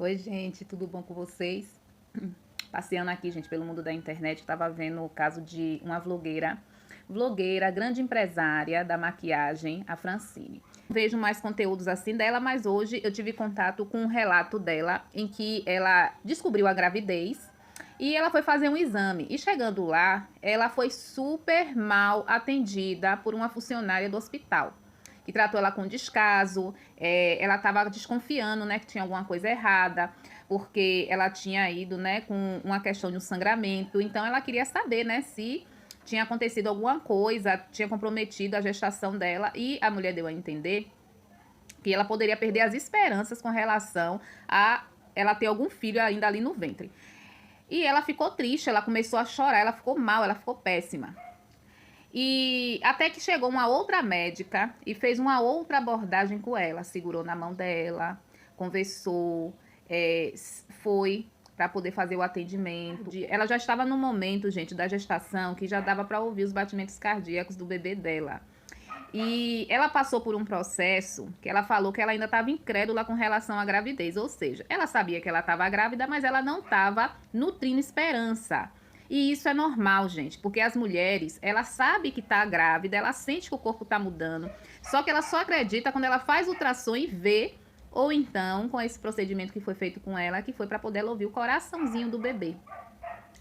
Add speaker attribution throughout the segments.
Speaker 1: Oi, gente, tudo bom com vocês? Passeando aqui, gente, pelo mundo da internet, estava vendo o caso de uma vlogueira, grande empresária da maquiagem, a Francine. Vejo mais conteúdos assim dela, mas hoje eu tive contato com um relato dela em que ela descobriu a gravidez e ela foi fazer um exame. E chegando lá, ela foi super mal atendida por uma funcionária do hospital que tratou ela com descaso. Ela estava desconfiando, né, que tinha alguma coisa errada, porque ela tinha ido, né, com uma questão de um sangramento. Então ela queria saber, né, se tinha acontecido alguma coisa, tinha comprometido a gestação dela, e a mulher deu a entender que ela poderia perder as esperanças com relação a ela ter algum filho ainda ali no ventre. E ela ficou triste, ela começou a chorar, ela ficou mal, ela ficou péssima. E até que chegou uma outra médica e fez uma outra abordagem com ela, segurou na mão dela, conversou, foi para poder fazer o atendimento. Ela já estava no momento, gente, da gestação, que já dava para ouvir os batimentos cardíacos do bebê dela. E ela passou por um processo que ela falou que ela ainda estava incrédula com relação à gravidez, ou seja, ela sabia que ela estava grávida, mas ela não estava nutrindo esperança. E isso é normal, gente, porque as mulheres, ela sabe que tá grávida, ela sente que o corpo tá mudando, só que ela só acredita quando ela faz ultrassom e vê, ou então com esse procedimento que foi feito com ela, que foi para poder ela ouvir o coraçãozinho do bebê.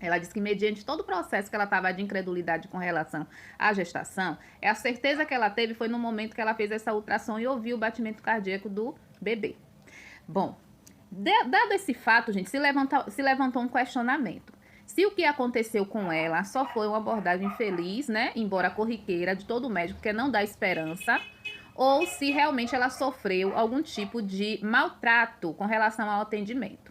Speaker 1: Ela disse que, mediante todo o processo que ela estava de incredulidade com relação à gestação, a certeza que ela teve foi no momento que ela fez essa ultrassom e ouviu o batimento cardíaco do bebê. Bom, dado esse fato, gente, se levantou um questionamento. Se o que aconteceu com ela só foi uma abordagem feliz, né, embora corriqueira, de todo médico, que não dá esperança, ou se realmente ela sofreu algum tipo de maltrato com relação ao atendimento.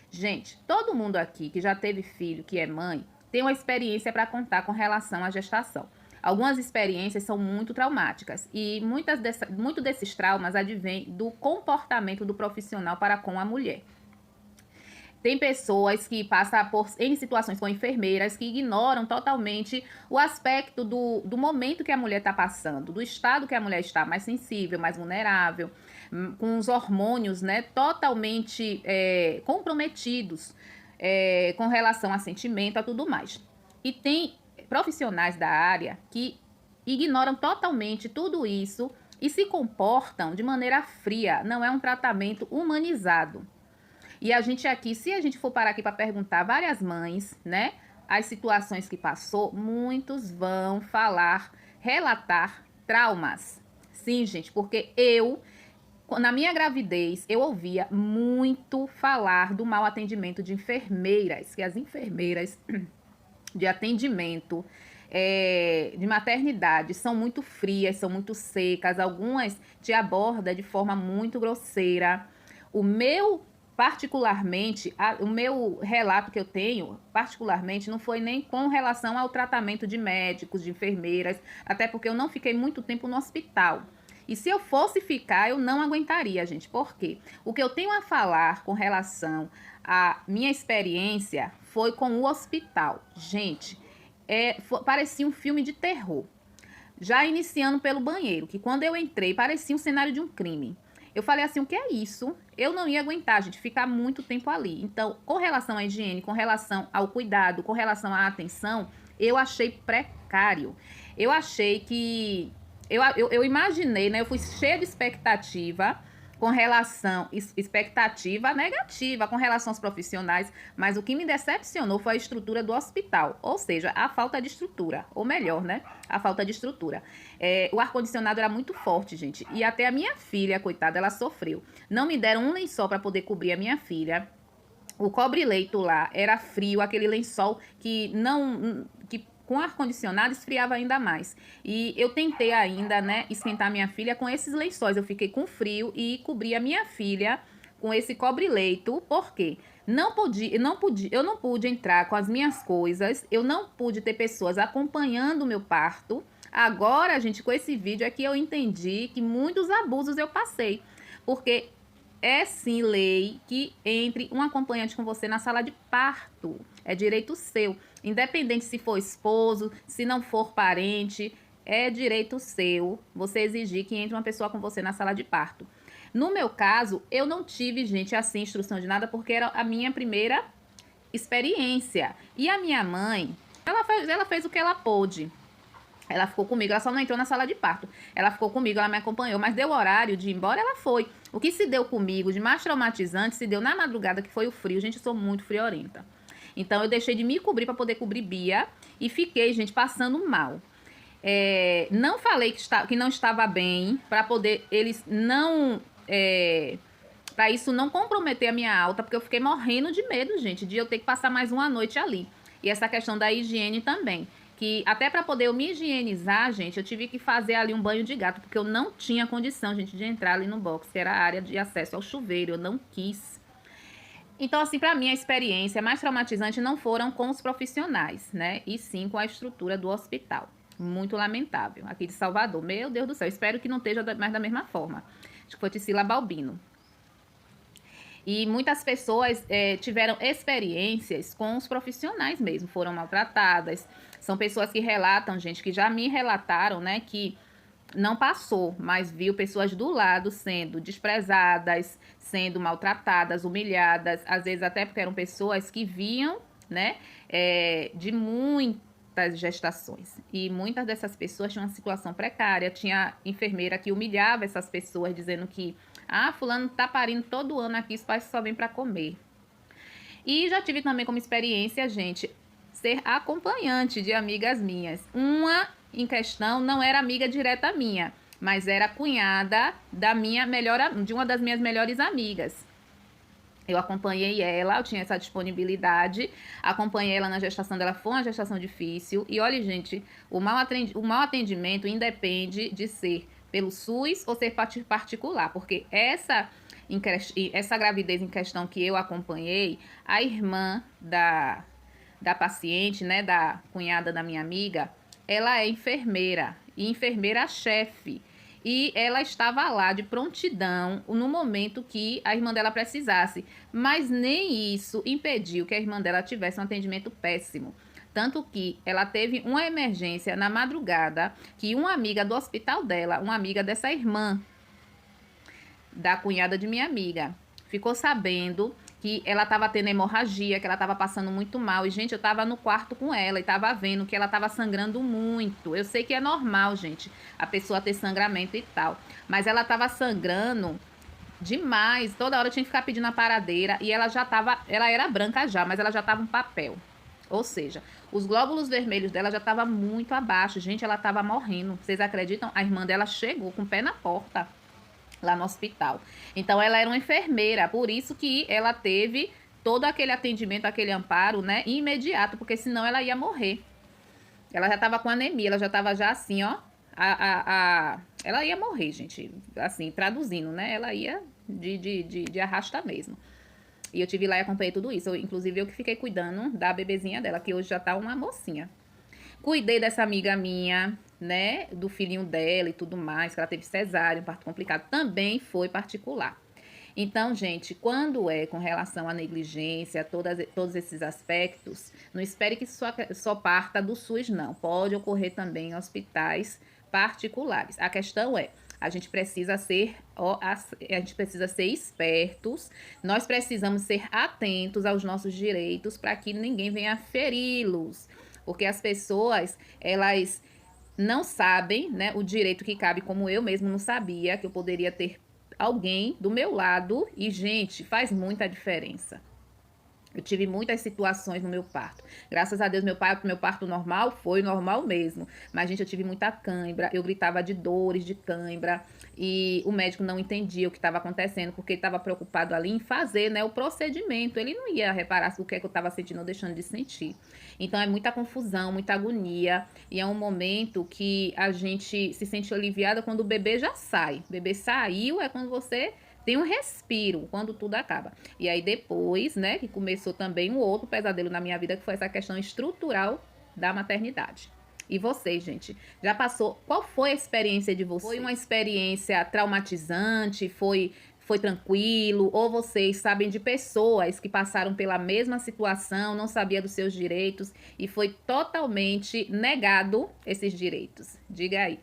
Speaker 1: Gente, todo mundo aqui que já teve filho, que é mãe, tem uma experiência para contar com relação à gestação. Algumas experiências são muito traumáticas e muito desses traumas advêm do comportamento do profissional para com a mulher. Tem pessoas que passam em situações com enfermeiras que ignoram totalmente o aspecto do momento que a mulher está passando, do estado que a mulher está mais sensível, mais vulnerável, com os hormônios, né, totalmente comprometidos com relação a sentimento, a tudo mais. E tem profissionais da área que ignoram totalmente tudo isso e se comportam de maneira fria. Não é um tratamento humanizado. E a gente aqui, se a gente for parar aqui para perguntar várias mães, né, as situações que passou, muitos vão falar, relatar traumas. Sim, gente, porque na minha gravidez, eu ouvia muito falar do mau atendimento de enfermeiras, que as enfermeiras de atendimento de maternidade são muito frias, são muito secas, algumas te abordam de forma muito grosseira. O meu relato que eu tenho, particularmente, não foi nem com relação ao tratamento de médicos, de enfermeiras, até porque eu não fiquei muito tempo no hospital. E se eu fosse ficar, eu não aguentaria, gente. Por quê? O que eu tenho a falar com relação à minha experiência foi com o hospital. Gente, parecia um filme de terror. Já iniciando pelo banheiro, que quando eu entrei, parecia um cenário de um crime. Eu falei assim, o que é isso? Eu não ia aguentar, gente, ficar muito tempo ali. Então, com relação à higiene, com relação ao cuidado, com relação à atenção, eu achei precário. Eu achei que... Eu imaginei, né? Eu fui cheia de expectativa com relação... Expectativa negativa com relação aos profissionais, mas o que me decepcionou foi a estrutura do hospital, ou seja, a falta de estrutura, ou melhor, né? A falta de estrutura. O ar-condicionado era muito forte, gente, e até a minha filha, coitada, ela sofreu. Não me deram um lençol para poder cobrir a minha filha. O cobre-leito lá era frio, aquele lençol que não... que com ar-condicionado esfriava ainda mais. E eu tentei ainda, né, esquentar minha filha com esses lençóis. Eu fiquei com frio e cobri a minha filha com esse cobre-leito. Por quê? Eu não pude entrar com as minhas coisas, eu não pude ter pessoas acompanhando o meu parto. Agora, gente, com esse vídeo é que eu entendi que muitos abusos eu passei. Porque é sim lei que entre um acompanhante com você na sala de parto. É direito seu. Independente se for esposo, se não for parente, é direito seu você exigir que entre uma pessoa com você na sala de parto. No meu caso, eu não tive, gente, assim, instrução de nada, porque era a minha primeira experiência. E a minha mãe, ela fez o que ela pôde. Ela ficou comigo, ela só não entrou na sala de parto. Ela ficou comigo, ela me acompanhou, mas deu o horário de ir embora, ela foi. O que se deu comigo de mais traumatizante se deu na madrugada, que foi o frio. Gente, eu sou muito friorenta. Então eu deixei de me cobrir para poder cobrir Bia e fiquei, gente, passando mal. Não falei que não estava bem, para poder eles não. Para isso não comprometer a minha alta, porque eu fiquei morrendo de medo, gente, de eu ter que passar mais uma noite ali. E essa questão da higiene também. Que até para poder eu me higienizar, gente, eu tive que fazer ali um banho de gato, porque eu não tinha condição, gente, de entrar ali no box, que era a área de acesso ao chuveiro, eu não quis. Então, assim, para mim, a experiência mais traumatizante não foram com os profissionais, né? E sim com a estrutura do hospital. Muito lamentável. Aqui de Salvador. Meu Deus do céu, espero que não esteja mais da mesma forma. Acho que foi Tarsila Balbino. E muitas pessoas tiveram experiências com os profissionais mesmo, foram maltratadas. São pessoas que relatam, gente, que já me relataram, né, que não passou, mas viu pessoas do lado sendo desprezadas, sendo maltratadas, humilhadas, às vezes até porque eram pessoas que vinham, né, de muitas gestações. E muitas dessas pessoas tinham uma situação precária, tinha enfermeira que humilhava essas pessoas, dizendo que fulano tá parindo todo ano aqui, os pais só vêm para comer. E já tive também como experiência, gente, ser acompanhante de amigas minhas. Uma em questão não era amiga direta minha, mas era cunhada de uma das minhas melhores amigas. Eu acompanhei ela, eu tinha essa disponibilidade, acompanhei ela na gestação dela, foi uma gestação difícil. E olha, gente, o mau atendimento independe de ser pelo SUS ou ser particular, porque essa gravidez em questão que eu acompanhei, a irmã da paciente, né, da cunhada da minha amiga, ela é enfermeira e enfermeira-chefe. E ela estava lá de prontidão no momento que a irmã dela precisasse. Mas nem isso impediu que a irmã dela tivesse um atendimento péssimo. Tanto que ela teve uma emergência na madrugada, que uma amiga do hospital dela, uma amiga dessa irmã, da cunhada de minha amiga, ficou sabendo que ela estava tendo hemorragia, que ela estava passando muito mal. E, gente, eu estava no quarto com ela e estava vendo que ela estava sangrando muito. Eu sei que é normal, gente, a pessoa ter sangramento e tal. Mas ela estava sangrando demais. Toda hora eu tinha que ficar pedindo a paradeira. E ela era branca já, mas ela já estava um papel. Ou seja, os glóbulos vermelhos dela já estavam muito abaixo. Gente, ela estava morrendo. Vocês acreditam? A irmã dela chegou com o pé na porta lá no hospital. Então, ela era uma enfermeira, por isso que ela teve todo aquele atendimento, aquele amparo, né, imediato, porque senão ela ia morrer. Ela já estava com anemia, ela já estava já assim, ó, ela ia morrer, gente, assim, traduzindo, né, ela ia de arrasta mesmo. E eu tive lá e acompanhei tudo isso, inclusive eu que fiquei cuidando da bebezinha dela, que hoje já tá uma mocinha. Cuidei dessa amiga minha, né, do filhinho dela e tudo mais, que ela teve cesárea, um parto complicado, também foi particular. Então, gente, quando é com relação à negligência, todos esses aspectos, não espere que só parta do SUS, não. Pode ocorrer também em hospitais particulares. A questão é, a gente precisa ser espertos, nós precisamos ser atentos aos nossos direitos para que ninguém venha feri-los. Porque as pessoas, elas não sabem, né, o direito que cabe, como eu mesmo não sabia, que eu poderia ter alguém do meu lado. E, gente, faz muita diferença. Eu tive muitas situações no meu parto. Graças a Deus, meu parto normal foi normal mesmo. Mas, gente, eu tive muita cãibra. Eu gritava de dores, de cãibra. E o médico não entendia o que estava acontecendo, porque ele estava preocupado ali em fazer, né, o procedimento. Ele não ia reparar o que é que eu estava sentindo ou deixando de sentir. Então, é muita confusão, muita agonia. E é um momento que a gente se sente aliviada quando o bebê já sai. O bebê saiu é quando você tem um respiro, quando tudo acaba. E aí depois, né, que começou também um outro pesadelo na minha vida, que foi essa questão estrutural da maternidade. E vocês, gente, já passou? Qual foi a experiência de vocês? Foi uma experiência traumatizante? Foi tranquilo? Ou vocês sabem de pessoas que passaram pela mesma situação, não sabia dos seus direitos e foi totalmente negado esses direitos? Diga aí.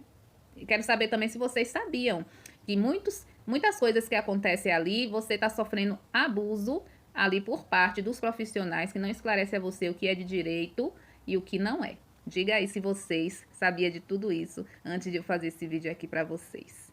Speaker 1: E quero saber também se vocês sabiam que muitos Muitas coisas que acontecem ali, você está sofrendo abuso ali por parte dos profissionais que não esclarecem a você o que é de direito e o que não é. Diga aí se vocês sabiam de tudo isso antes de eu fazer esse vídeo aqui para vocês.